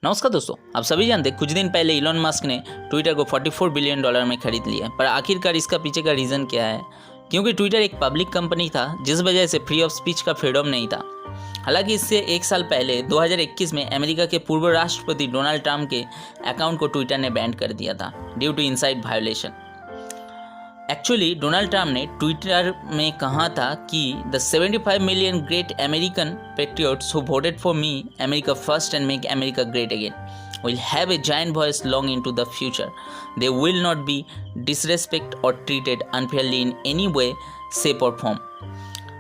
नमस्कार दोस्तों, आप सभी जानते हैं कुछ दिन पहले इलॉन मस्क ने ट्विटर को $44 बिलियन में खरीद लिया। पर आखिरकार इसका पीछे का रीज़न क्या है? क्योंकि ट्विटर एक पब्लिक कंपनी था जिस वजह से फ्री ऑफ स्पीच का फ्रीडम नहीं था। हालांकि इससे एक साल पहले 2021 में अमेरिका के पूर्व राष्ट्रपति डोनाल्ड ट्रंप के अकाउंट को ट्विटर ने बैन कर दिया था due to inside violation. Actually Donald Trump ने ट्विटर में कहा था कि the 75 million great American patriots who voted for me America first and make America great again will have a giant voice long into the future. They will not be disrespected or treated unfairly in any way, shape or form.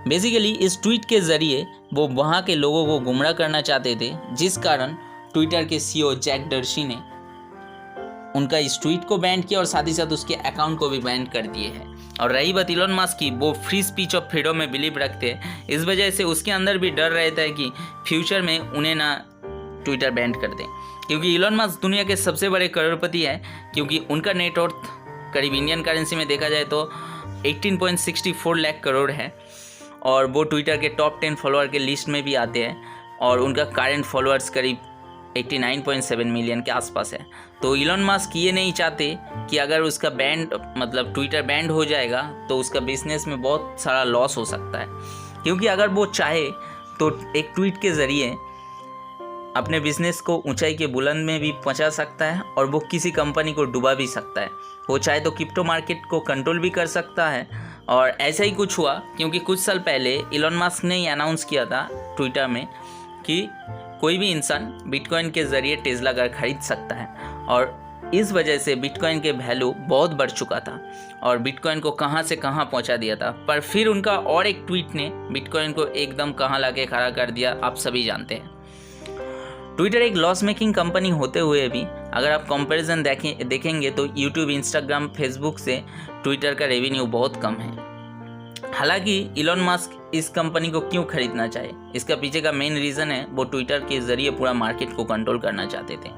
Basically इस tweet के ज़रिए वो वहाँ के लोगों को गुमराह करना चाहते थे, जिस कारण ट्विटर के सीईओ जैक डर्सी ने उनका इस ट्वीट को बैन किया और साथ ही साथ उसके अकाउंट को भी बैन कर दिए हैं। और रही बात इलॉन मस्क की, वो फ्री स्पीच और फ्रीडम में बिलीव रखते हैं। इस वजह से उसके अंदर भी डर रहता है कि फ्यूचर में उन्हें ना ट्विटर बैन कर दें, क्योंकि इलॉन मस्क दुनिया के सबसे बड़े करोड़पति हैं। क्योंकि उनका नेटवर्थ करीब इंडियन करेंसी में देखा जाए तो 18.64 लाख करोड़ है और वो ट्विटर के टॉप 10 फॉलोअर के लिस्ट में भी आते हैं और उनका करंट फॉलोअर्स करीब 89.7 मिलियन के आसपास है। तो इलॉन मस्क ये नहीं चाहते कि अगर उसका बैंड ट्विटर बैंड हो जाएगा तो उसका बिजनेस में बहुत सारा लॉस हो सकता है। क्योंकि अगर वो चाहे तो एक ट्वीट के ज़रिए अपने बिजनेस को ऊंचाई के बुलंद में भी पहुंचा सकता है और वो किसी कंपनी को डुबा भी सकता है। वो चाहे तो क्रिप्टो मार्केट को कंट्रोल भी कर सकता है। और ऐसा ही कुछ हुआ क्योंकि कुछ साल पहले इलॉन मस्क ने ही अनाउंस किया था ट्विटर में कि कोई भी इंसान बिटकॉइन के ज़रिए टेस्ला कार खरीद सकता है और इस वजह से बिटकॉइन के वैल्यू बहुत बढ़ चुका था और बिटकॉइन को कहां से कहां पहुंचा दिया था। पर फिर उनका और एक ट्वीट ने बिटकॉइन को एकदम कहां लाके खड़ा कर दिया, आप सभी जानते हैं। ट्विटर एक लॉस मेकिंग कंपनी होते हुए भी अगर आप कंपैरिजन देखेंगे तो यूट्यूब, इंस्टाग्राम, फेसबुक से ट्विटर का रेवेन्यू बहुत कम है। हालांकि इलॉन मस्क इस कंपनी को क्यों खरीदना चाहे, इसका पीछे का मेन रीज़न है वो ट्विटर के ज़रिए पूरा मार्केट को कंट्रोल करना चाहते थे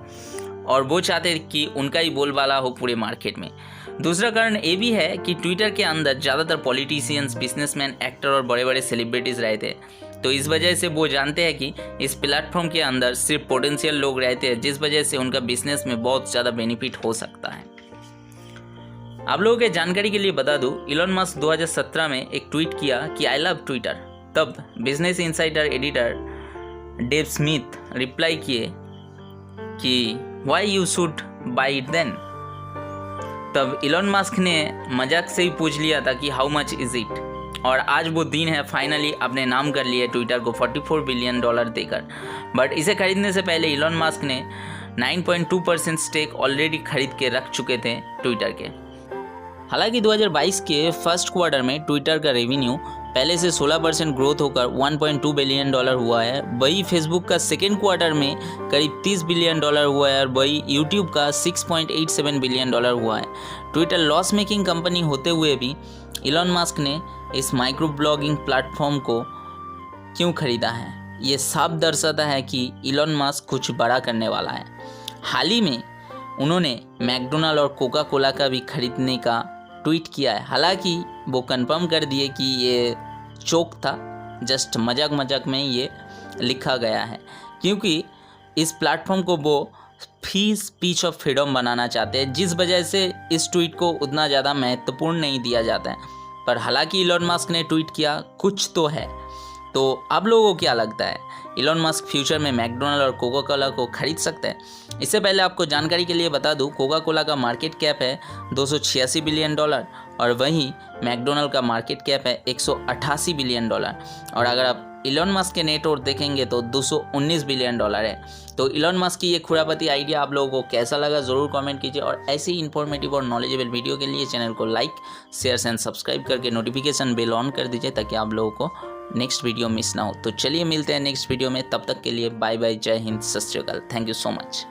और वो चाहते कि उनका ही बोलबाला हो पूरे मार्केट में। दूसरा कारण ये भी है कि ट्विटर के अंदर ज़्यादातर पॉलिटिशियंस, बिजनेसमैन, एक्टर और बड़े बड़े सेलिब्रिटीज़ रहते हैं। तो इस वजह से वो जानते हैं कि इस प्लेटफॉर्म के अंदर सिर्फ पोटेंशियल लोग रहते हैं, जिस वजह से उनका बिजनेस में बहुत ज़्यादा बेनिफिट हो सकता है। आप लोगों के जानकारी के लिए बता दूं, इलॉन मस्क 2017 में एक ट्वीट किया कि आई लव ट्विटर। तब Business Insider editor Dave Smith reply किए कि why you should buy it then. तब इलॉन मस्क ने मजाक से ही पूछ लिया था कि हाउ मच इज इट। और आज वो दिन है, फाइनली अपने नाम कर लिए ट्विटर को $44 बिलियन देकर। बट इसे खरीदने से पहले इलॉन मस्क ने 9.2% स्टेक ऑलरेडी खरीद के रख चुके थे ट्विटर के। हालांकि 2022 के फर्स्ट क्वार्टर में ट्विटर का रेवेन्यू पहले से 16% ग्रोथ होकर $1.2 बिलियन हुआ है। वही फेसबुक का सेकेंड क्वार्टर में करीब $30 बिलियन हुआ है और वही यूट्यूब का $6.87 बिलियन हुआ है। ट्विटर लॉस मेकिंग कंपनी होते हुए भी इलॉन मस्क ने इस माइक्रो ब्लॉगिंग प्लेटफॉर्म को क्यों खरीदा है, ये साफ दर्शाता है कि इलॉन मस्क कुछ बड़ा करने वाला है। हाल ही में उन्होंने मैकडोनाल्ड और कोका कोला का भी खरीदने का ट्वीट किया है। हालांकि वो कंफर्म कर दिए कि ये चोक था, जस्ट मजाक में ये लिखा गया है, क्योंकि इस प्लेटफॉर्म को वो फ्री स्पीच ऑफ फ्रीडम बनाना चाहते हैं, जिस वजह से इस ट्वीट को उतना ज़्यादा महत्वपूर्ण नहीं दिया जाता है। पर हालांकि इलॉन मस्क ने ट्वीट किया, कुछ तो है। तो आप लोगों को क्या लगता है, इलॉन मस्क फ्यूचर में मैकडोनाल्ड और कोका कोला को खरीद सकते हैं? इससे पहले आपको जानकारी के लिए बता दूं, कोका कोला का मार्केट कैप है $286 बिलियन और वहीं मैकडोनाल्ड का मार्केट कैप है $188 बिलियन। और अगर आप इलॉन मस्क के नेटवर्थ देखेंगे तो $219 बिलियन है। तो इलॉन मस्क की ये खुरापती आइडिया आप लोगों को कैसा लगा ज़रूर कमेंट कीजिए और ऐसे ही इन्फॉर्मेटिव और नॉलेजेबल वीडियो के लिए चैनल को लाइक, शेयर एंड सब्सक्राइब करके नोटिफिकेशन बेल ऑन कर दीजिए ताकि आप लोगों को नेक्स्ट वीडियो मिस ना हो। तो चलिए मिलते हैं नेक्स्ट वीडियो में, तब तक के लिए बाय बाय, जय हिंद, सत श्री अकाल, थैंक यू सो मच।